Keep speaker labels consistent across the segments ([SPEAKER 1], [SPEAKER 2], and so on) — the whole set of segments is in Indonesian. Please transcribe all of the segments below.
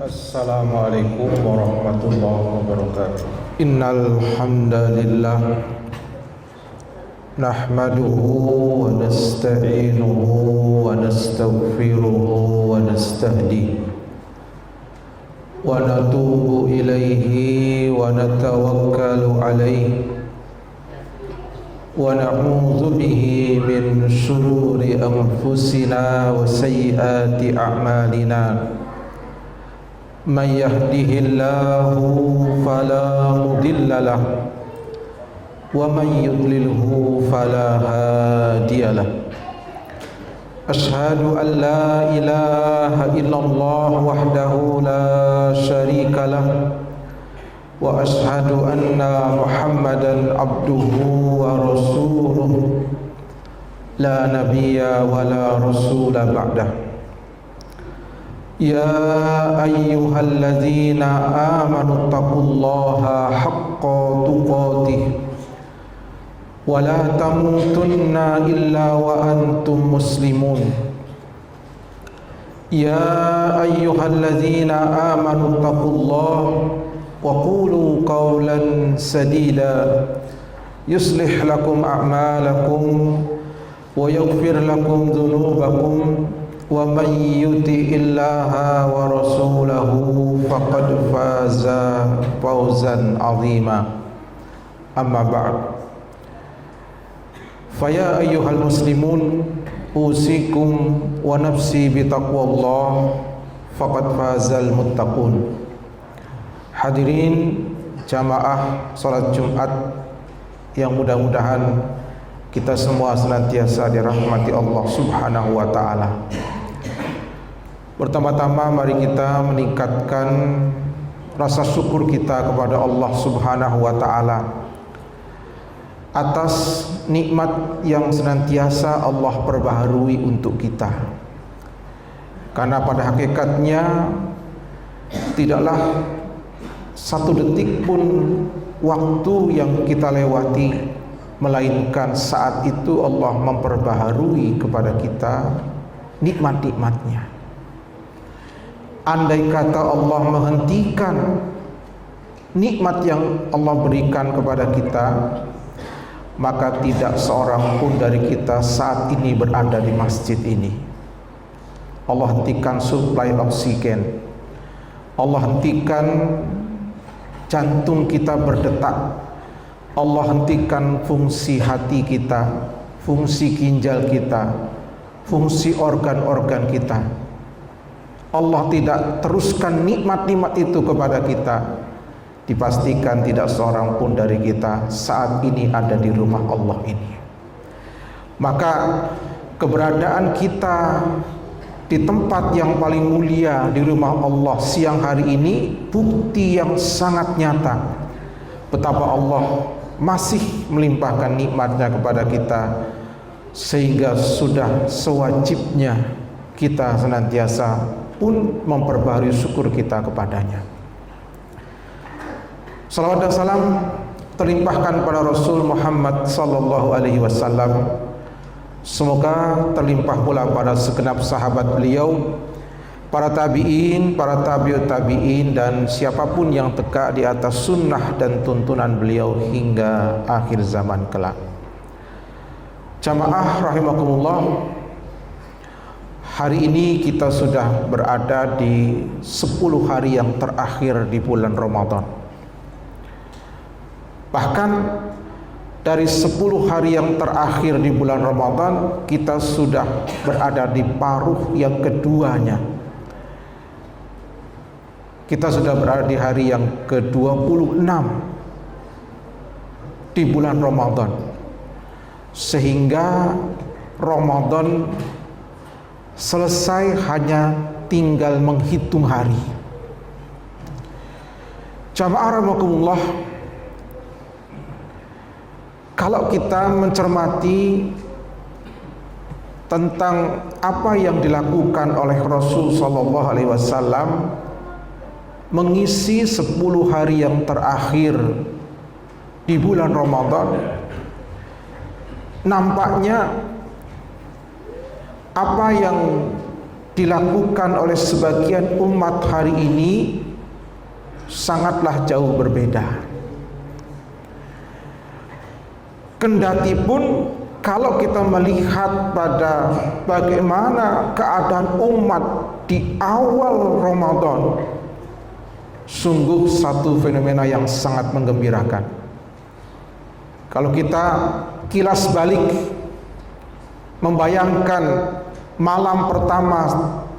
[SPEAKER 1] Assalamualaikum warahmatullahi wabarakatuh. Innal hamdalillah nahmaduhu wa nasta'inuhu wa nastaghfiruhu wa nastahdihi wa natubu ilaihi wa natawakkalu alaihi wa na'udzu bihi min shururi anfusina wa sayyiati a'malina. Man yahdihillahu fala mudilla lahu wa man yudlilhu fala hadiyalah. Ashhadu an la ilaha illallah wahdahu la syarika lah wa ashhadu anna Muhammadan abduhu wa rasuluh la nabiyya wa la rasula ba'dah. Ya ayyuhalladzina amanu taqullaha haqqa tuqatih wa la tamutunna illa wa antum muslimun. Ya ayyuhalladzina amanu taqullaha wa qulu qawlan sadida yuslih lakum a'malakum wa yaghfir lakum dhunubakum wa man yuti'illaha wa rasulahu faqad faza fawzan 'azima. Amma ba'd. Faya ayyuhal muslimun usikum wa nafsi bitaqwallah faqad fazal muttaqun. Hadirin jamaah salat Jumat yang mudah-mudahan kita semua senantiasa dirahmati Allah Subhanahu wa taala. Pertama-tama mari kita meningkatkan rasa syukur kita kepada Allah Subhanahu wa taala atas nikmat yang senantiasa Allah perbaharui untuk kita. Karena pada hakikatnya tidaklah satu detik pun waktu yang kita lewati melainkan saat itu Allah memperbaharui kepada kita nikmat-nikmatnya. Andai kata Allah menghentikan nikmat yang Allah berikan kepada kita, maka tidak seorang pun dari kita saat ini berada di masjid ini. Allah hentikan suplai oksigen, Allah hentikan jantung kita berdetak, Allah hentikan fungsi hati kita, fungsi ginjal kita, fungsi organ-organ kita. Allah tidak teruskan nikmat-nikmat itu kepada kita. Dipastikan tidak seorang pun dari kita saat ini ada di rumah Allah ini. Maka keberadaan kita di tempat yang paling mulia di rumah Allah siang hari ini bukti yang sangat nyata betapa Allah masih melimpahkan nikmatnya kepada kita, sehingga sudah sewajibnya kita senantiasa pun memperbaharui syukur kita kepadanya. Salawat dan salam terlimpahkan pada Rasul Muhammad sallallahu alaihi wasallam. Semoga terlimpah pula pada segenap sahabat beliau, para tabi'in, para tabi'ut tabi'in, dan siapapun yang tegak di atas sunnah dan tuntunan beliau hingga akhir zaman kelak. Jamaah rahimakumullah, hari ini kita sudah berada di 10 hari yang terakhir di bulan Ramadan. Bahkan dari 10 hari yang terakhir di bulan Ramadan, kita sudah berada di paruh yang keduanya. Kita sudah berada di hari yang ke-26 di bulan Ramadan. Sehingga Ramadan selesai hanya tinggal menghitung hari. Jamaah rahimakumullah, kalau kita mencermati tentang apa yang dilakukan oleh Rasul sallallahu alaihi wasallam mengisi 10 hari yang terakhir di bulan Ramadan, nampaknya apa yang dilakukan oleh sebagian umat hari ini sangatlah jauh berbeda. Kendatipun kalau kita melihat pada bagaimana keadaan umat di awal Ramadan, sungguh satu fenomena yang sangat menggembirakan. Kalau kita kilas balik membayangkan malam pertama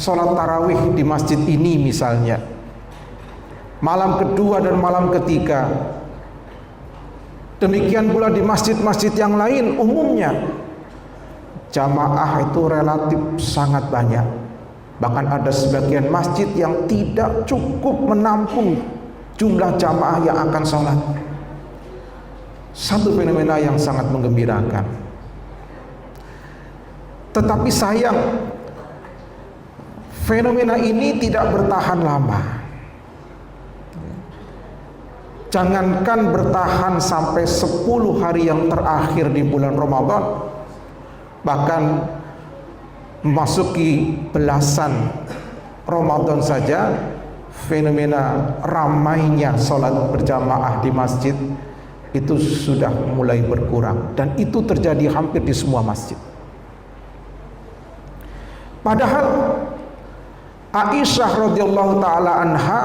[SPEAKER 1] sholat tarawih di masjid ini misalnya, malam kedua dan malam ketiga, demikian pula di masjid-masjid yang lain umumnya, jamaah itu relatif sangat banyak. Bahkan ada sebagian masjid yang tidak cukup menampung jumlah jamaah yang akan sholat. Satu fenomena yang sangat menggembirakan. Tetapi sayang, fenomena ini tidak bertahan lama. Jangankan bertahan sampai 10 hari yang terakhir di bulan Ramadan, bahkan memasuki belasan Ramadan saja, fenomena ramainya sholat berjamaah di masjid itu sudah mulai berkurang, dan itu terjadi hampir di semua masjid. Padahal Aisyah radhiyallahu taala anha,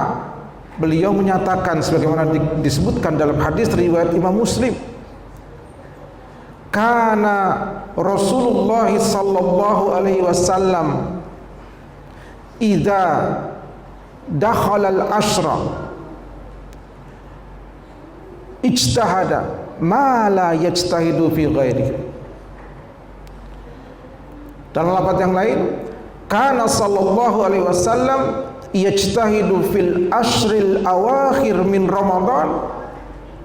[SPEAKER 1] beliau menyatakan sebagaimana disebutkan dalam hadis riwayat Imam Muslim, kana Rasulullah sallallahu alaihi wasallam idza dakhala al-ashra ijtahada ma la yajtahidu fi ghairihi. Dalam lafaz yang lain, kana sallallahu alaihi wasallam yajtahidu fil ashril awakhir min Ramadan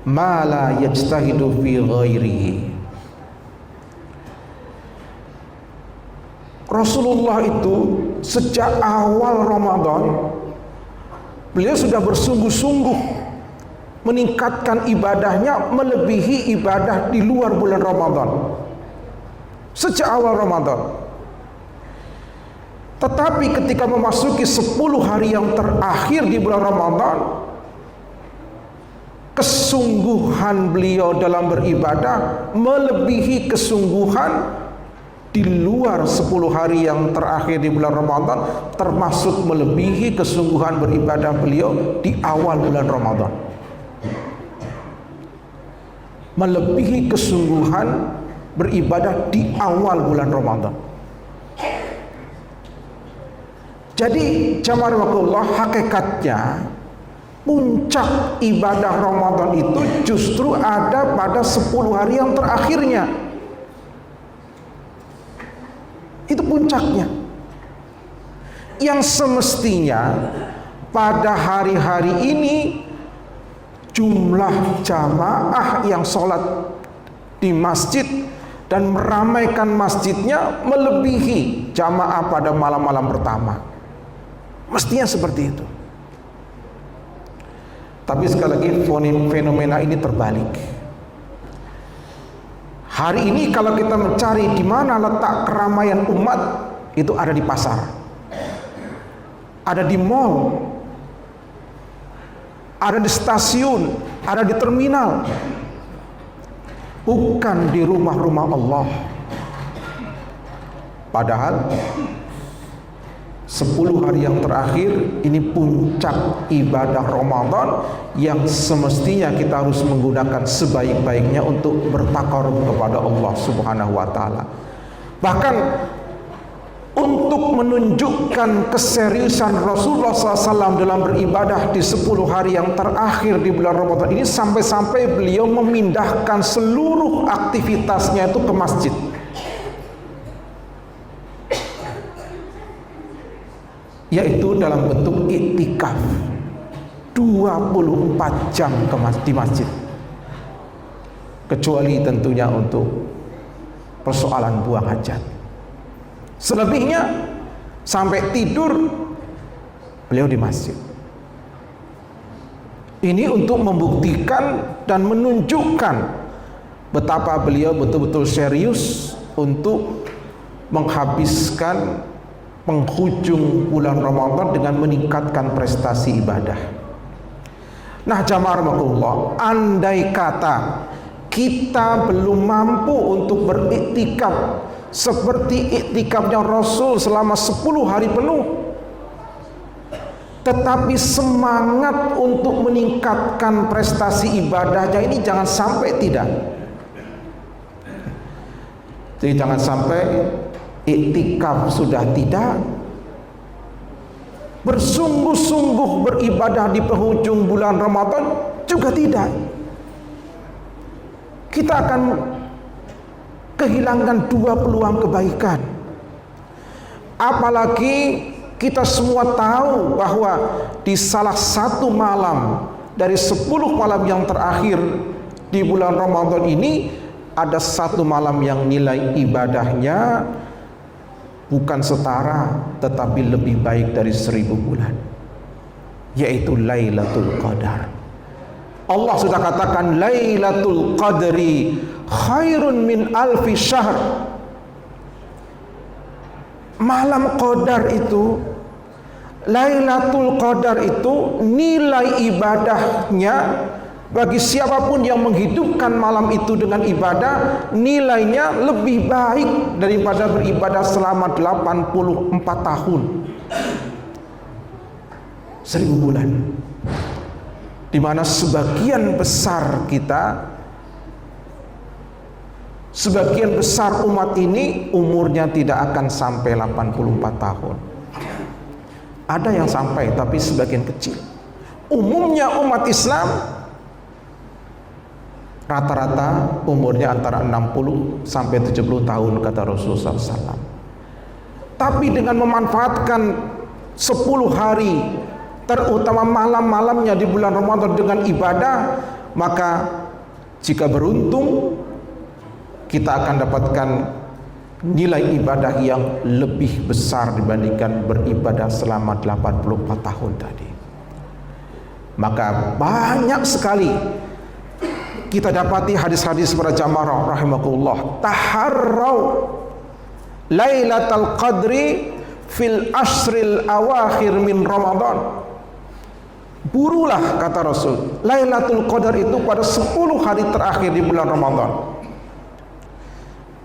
[SPEAKER 1] ma la yajtahidu fi ghairihi. Rasulullah itu sejak awal Ramadan beliau sudah bersungguh-sungguh meningkatkan ibadahnya melebihi ibadah di luar bulan Ramadan. Sejak awal Ramadan. Tetapi ketika memasuki 10 hari yang terakhir di bulan Ramadan, kesungguhan beliau dalam beribadah melebihi kesungguhan di luar 10 hari yang terakhir di bulan Ramadan, termasuk melebihi kesungguhan beribadah beliau di awal bulan Ramadan. Melebihi kesungguhan beribadah di awal bulan Ramadan. Jadi jamaah rahimakumullah, hakikatnya puncak ibadah Ramadan itu justru ada pada 10 hari yang terakhirnya. Itu puncaknya. Yang semestinya pada hari-hari ini jumlah jamaah yang sholat di masjid dan meramaikan masjidnya melebihi jamaah pada malam-malam pertama. Mestinya seperti itu. Tapi sekali lagi fenomena ini terbalik. Hari ini kalau kita mencari di mana letak keramaian umat, itu ada di pasar, ada di mall, ada di stasiun, ada di terminal, bukan di rumah-rumah Allah. Padahal 10 hari yang terakhir ini puncak ibadah Ramadan yang semestinya kita harus menggunakan sebaik-baiknya untuk bertakarub kepada Allah Subhanahu wa taala. Bahkan untuk menunjukkan keseriusan Rasulullah SAW dalam beribadah di 10 hari yang terakhir di bulan Ramadan ini, sampai-sampai beliau memindahkan seluruh aktivitasnya itu ke masjid. Yaitu dalam bentuk iktikaf 24 jam di masjid, kecuali tentunya untuk persoalan buang hajat. Selebihnya sampai tidur beliau di masjid. Ini untuk membuktikan dan menunjukkan betapa beliau betul-betul serius untuk menghabiskan penghujung bulan Ramadan dengan meningkatkan prestasi ibadah. Nah, jamaah rahimakumullah, andai kata kita belum mampu untuk beriktikaf seperti iktikafnya Rasul selama 10 hari penuh, tetapi semangat untuk meningkatkan prestasi ibadahnya ini jangan sampai tidak. Jadi jangan sampai iktikaf sudah tidak, bersungguh-sungguh beribadah di penghujung bulan Ramadan juga tidak. Kita akan kehilangan 2 peluang kebaikan. Apalagi kita semua tahu bahwa di salah satu malam dari 10 malam yang terakhir di bulan Ramadan ini, ada satu malam yang nilai ibadahnya bukan setara tetapi lebih baik dari 1000 bulan, yaitu Lailatul Qadar. Allah sudah katakan Lailatul Qadri khairun min alfi syahr. Malam Qadar itu, Lailatul Qadar itu nilai ibadahnya bagi siapapun yang menghidupkan malam itu dengan ibadah, nilainya lebih baik daripada beribadah selama 84 tahun, 1000 bulan. Di mana sebagian besar kita, sebagian besar umat ini umurnya tidak akan sampai 84 tahun. Ada yang sampai, tapi sebagian kecil. Umumnya umat Islam rata-rata umurnya antara 60 sampai 70 tahun kata Rasulullah SAW. Tapi dengan memanfaatkan 10 hari, terutama malam-malamnya di bulan Ramadan dengan ibadah, maka jika beruntung kita akan dapatkan nilai ibadah yang lebih besar dibandingkan beribadah selama 84 tahun tadi. Maka banyak sekali kita dapati hadis-hadis para jamaah rahimakumullah, taharrau Lailatul Qadri fil ashril awakhir min Ramadan. Burulah kata Rasul, Lailatul Qadar itu pada 10 hari terakhir di bulan Ramadan.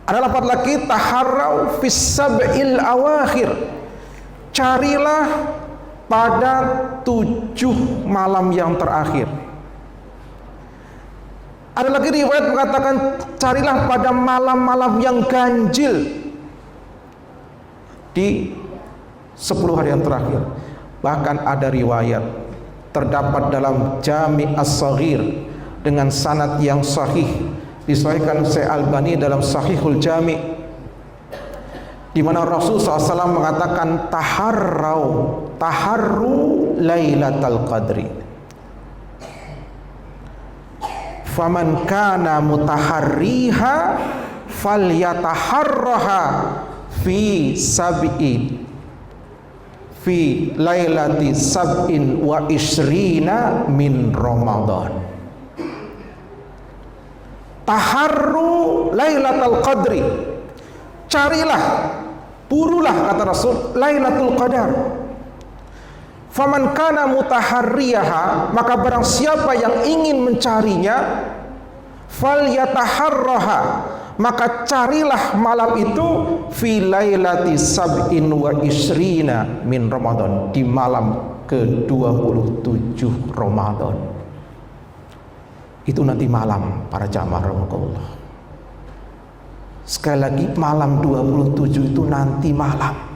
[SPEAKER 1] Ada lafaz lagi, taharrau fis sab'il awakhir. Carilah pada 7 malam yang terakhir. Ada lagi riwayat mengatakan carilah pada malam-malam yang ganjil di 10 hari yang terakhir. Bahkan ada riwayat terdapat dalam Jami' As-Saghir dengan sanad yang sahih, disahihkan Syekh Albani dalam Sahihul Jami', di mana Rasul SAW mengatakan taharru Lailatul Qadri. Faman kana mutaharriha falyataharraha fi lailati sab'in wa ishrina min Ramadan. Taharru Lailatul Qadri, carilah, burulah kata Rasul Lailatul Qadar. Faman kana mutaharriyaha, maka barang siapa yang ingin mencarinya, falyataharraha, maka carilah malam itu fi lailati sab'in wa ishrina min Ramadan, di malam ke-27 Ramadan. Itu nanti malam para jamaah rahimakumullah. Sekali lagi, malam 27 itu nanti malam.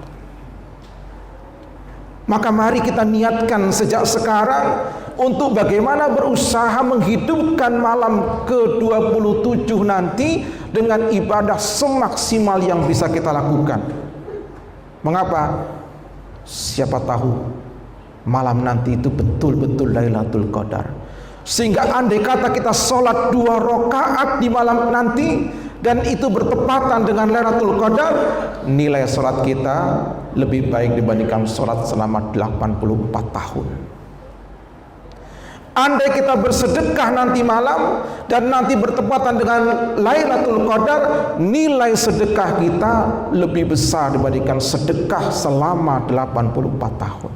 [SPEAKER 1] Maka mari kita niatkan sejak sekarang untuk bagaimana berusaha menghidupkan malam ke-27 nanti dengan ibadah semaksimal yang bisa kita lakukan. Mengapa? Siapa tahu malam nanti itu betul-betul Lailatul Qadar. Sehingga andai kata kita sholat 2 rakaat di malam nanti dan itu bertepatan dengan Lailatul Qadar, nilai sholat kita lebih baik dibandingkan sholat selama 84 tahun. Andai kita bersedekah nanti malam dan nanti bertepatan dengan Lailatul Qadar, nilai sedekah kita lebih besar dibandingkan sedekah selama 84 tahun.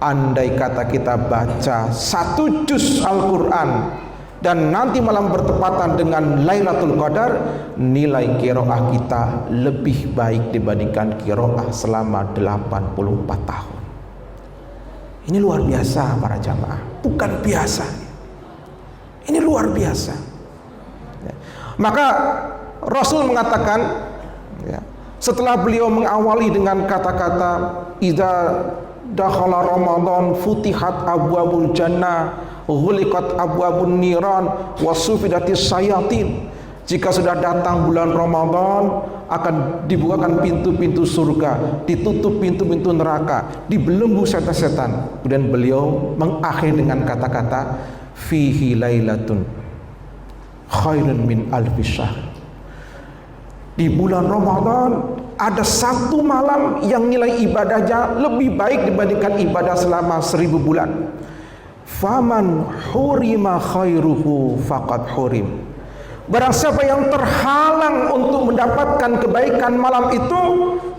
[SPEAKER 1] Andai kata kita baca 1 juz Al-Quran dan nanti malam bertepatan dengan Lailatul Qadar, nilai qiraah kita lebih baik dibandingkan qiraah selama 84 tahun. Ini luar biasa para jamaah, bukan biasa. Ini luar biasa. Maka Rasul mengatakan, setelah beliau mengawali dengan kata-kata idza dakhala Ramadan futihat abwabul jannah ghuliqat abwabun niran wasufidatis sayatin. Jika sudah datang bulan Ramadan, akan dibukakan pintu-pintu surga, ditutup pintu-pintu neraka, dibelenggu setan-setan. Kemudian beliau mengakhiri dengan kata-kata fihi lailatun khairun min alfi syahr. Di bulan Ramadan ada 1 malam yang nilai ibadahnya lebih baik dibandingkan ibadah selama 1000 bulan. Faman hurima khairuhu faqad hurim. Barang siapa yang terhalang untuk mendapatkan kebaikan malam itu,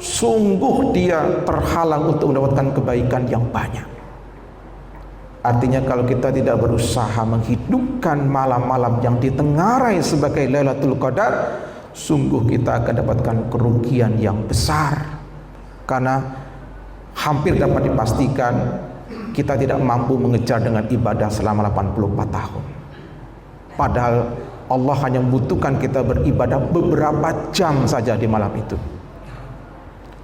[SPEAKER 1] sungguh dia terhalang untuk mendapatkan kebaikan yang banyak. Artinya kalau kita tidak berusaha menghidupkan malam-malam yang ditengarai sebagai Lailatul Qadar, sungguh kita akan dapatkan kerugian yang besar. Karena hampir dapat dipastikan kita tidak mampu mengejar dengan ibadah selama 84 tahun. Padahal Allah hanya membutuhkan kita beribadah beberapa jam saja di malam itu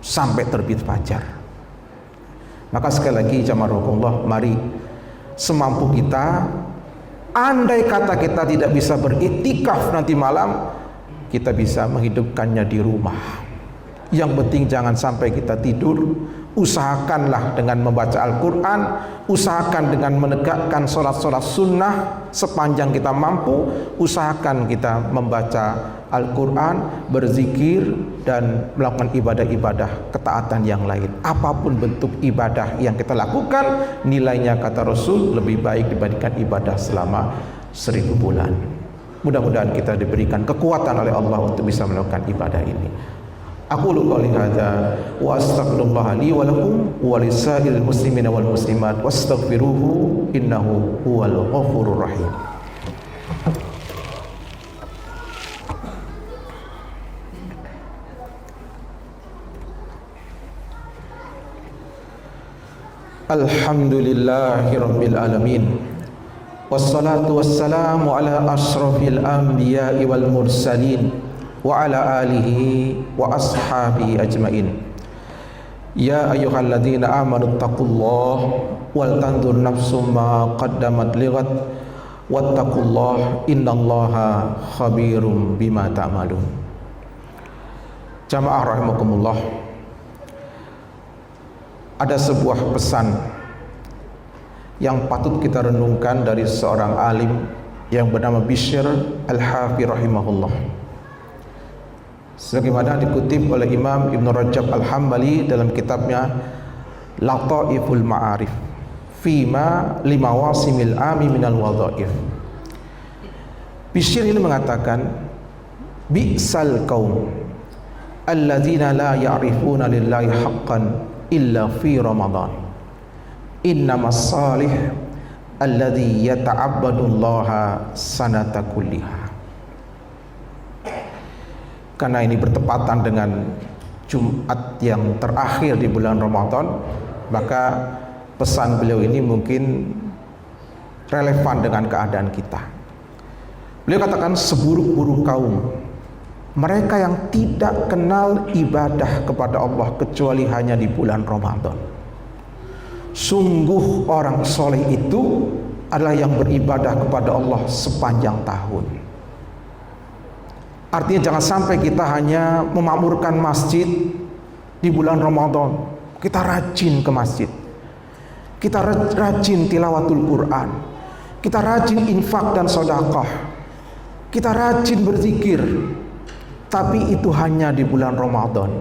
[SPEAKER 1] sampai terbit fajar. Maka sekali lagi jamaah rahimakumullah, mari semampu kita, andai kata kita tidak bisa beriktikaf nanti malam, kita bisa menghidupkannya di rumah. Yang penting jangan sampai kita tidur. Usahakanlah dengan membaca Al-Quran, usahakan dengan menegakkan sholat-sholat sunnah sepanjang kita mampu. Usahakan kita membaca Al-Quran, berzikir, dan melakukan ibadah-ibadah ketaatan yang lain. Apapun bentuk ibadah yang kita lakukan, nilainya kata Rasul lebih baik dibandingkan ibadah selama 1000 bulan. Mudah-mudahan kita diberikan kekuatan oleh Allah untuk bisa melakukan ibadah ini. Aku qouli hadza wa astaghfirullah li wa lakum wa lisairil muslimina wal muslimat wastaghfiruhu innahu huwal ghafurur rahim. Alhamdulillahi rabbil alamin. Wassalatu wassalamu ala asyrafil anbiya'i wal mursalin wa ala alihi wa ashabihi ajmain. Ya ayyuhalladzina amanu taqullaha wal tanzur nafsum ma qaddamat lighat wattaqullaha innallaha khabirum bima ta'malun. Jamaah rahimakumullah, ada sebuah pesan yang patut kita renungkan dari seorang alim yang bernama Bishr Al-Hafi rahimahullah. Sebagaimana dikutip oleh Imam Ibn Rajab Al-Hambali dalam kitabnya Lataiful Ma'arif Fima limawasimil ami minal wadhaif. Bishr ini mengatakan, bi'sal qaum alladzina la ya'rifuna lillahi haqqan illa fi Ramadan. Innamas salih alladzi yata'abbadullaha sanata kulliha. Karena ini bertepatan dengan Jumat yang terakhir di bulan Ramadan, maka pesan beliau ini mungkin relevan dengan keadaan kita. Beliau katakan, seburuk-buruk kaum, mereka yang tidak kenal ibadah kepada Allah kecuali hanya di bulan Ramadan. Sungguh orang soleh itu adalah yang beribadah kepada Allah sepanjang tahun. Artinya jangan sampai kita hanya memakmurkan masjid di bulan Ramadan. Kita rajin ke masjid, kita rajin tilawatul Quran, kita rajin infak dan sedekah, kita rajin berzikir. Tapi itu hanya di bulan Ramadan.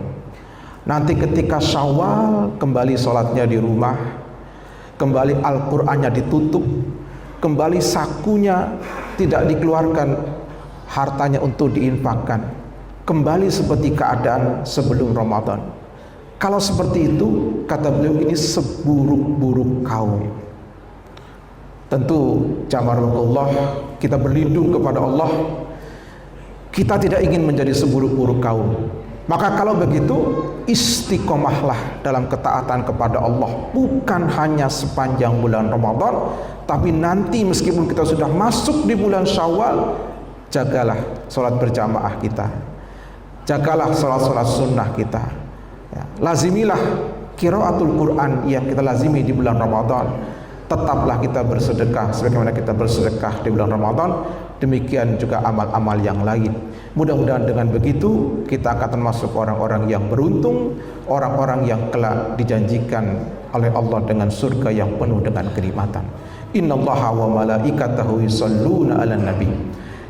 [SPEAKER 1] Nanti ketika Syawal kembali sholatnya di rumah, kembali Al-Qur'annya ditutup, kembali sakunya tidak dikeluarkan, hartanya untuk diinfakkan, kembali seperti keadaan sebelum Ramadan. Kalau seperti itu, kata beliau, ini seburuk-buruk kaum. Tentu jamaah kita berlindung kepada Allah. Kita tidak ingin menjadi seburuk-buruk kaum. Maka kalau begitu, istiqomahlah dalam ketaatan kepada Allah, bukan hanya sepanjang bulan Ramadan, tapi nanti meskipun kita sudah masuk di bulan Syawal, jagalah sholat berjamaah kita, jagalah sholat-sholat sunnah kita, ya, lazimilah qiraatul Quran yang kita lazimi di bulan Ramadan. Tetaplah kita bersedekah sebagaimana kita bersedekah di bulan Ramadan. Demikian juga amal-amal yang lain. Mudah-mudahan dengan begitu kita akan termasuk orang-orang yang beruntung, orang-orang yang kelak dijanjikan oleh Allah dengan surga yang penuh dengan kenikmatan. Innallaha wa malaikatahu yusholluna 'alan nabi.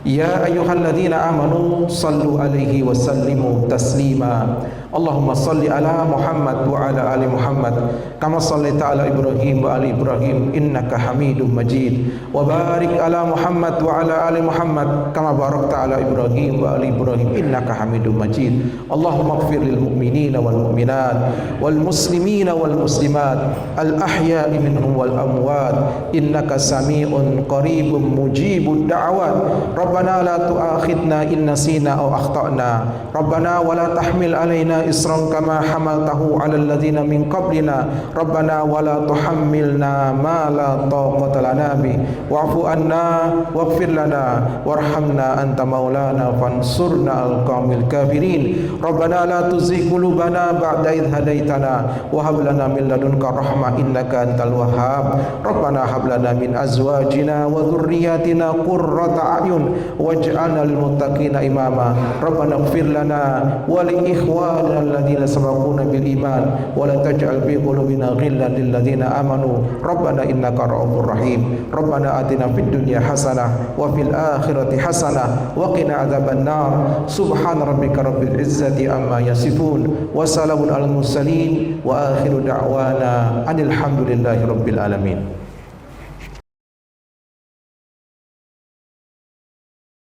[SPEAKER 1] Ya ayyuhalladzina amanu sallu alaihi wa sallimu taslima. Allahumma salli ala Muhammad wa ala ali Muhammad kama sallaita ala Ibrahim wa ali Ibrahim innaka Hamidum Majid. Wa barik ala Muhammad wa ala ali Muhammad kama barakta ala Ibrahim wa ali Ibrahim innaka Hamidum Majid. Allahumma ighfir lil mu'minina wal mu'minat wal muslimina wal muslimat al ahya'i minhum wal amwat innaka sami'un qaribun mujibud da'awat. Rabbana la tu'akhidna in nasina aw akhtana. Rabbana wa la tahmil alaina isran kama hamaltahu 'alal ladzina min qablina. Rabbana wa la tuhammilna ma la taqata lana bi. Wa'fu anna waghfir lana warhamna anta maulana fansurna al-qaumil kafirin. Rabbana la tuzigh qulubana ba'da idh hadaitana wa hab lana min ladunka rahmah innaka antal wahhab. Rabbana hab lana min azwajina wa dhurriyyatina qurrata a'yun waj'alna lil muttaqina imama. Rabbana ighfir lana wa li ikhwanina alladhina sabaquna bil iman wa la taj'al fi qulubina ghillan lil ladzina amanu rabbana innaka ra'ufur rahim. Rabbana atina fid dunya hasanah wa fil akhirati hasanah wa qina adzaban nar. Subhana rabbika rabbil izzati amma yasifun wa salamun alal mursalin wa akhiru da'wana alhamdulillahi rabbil alamin.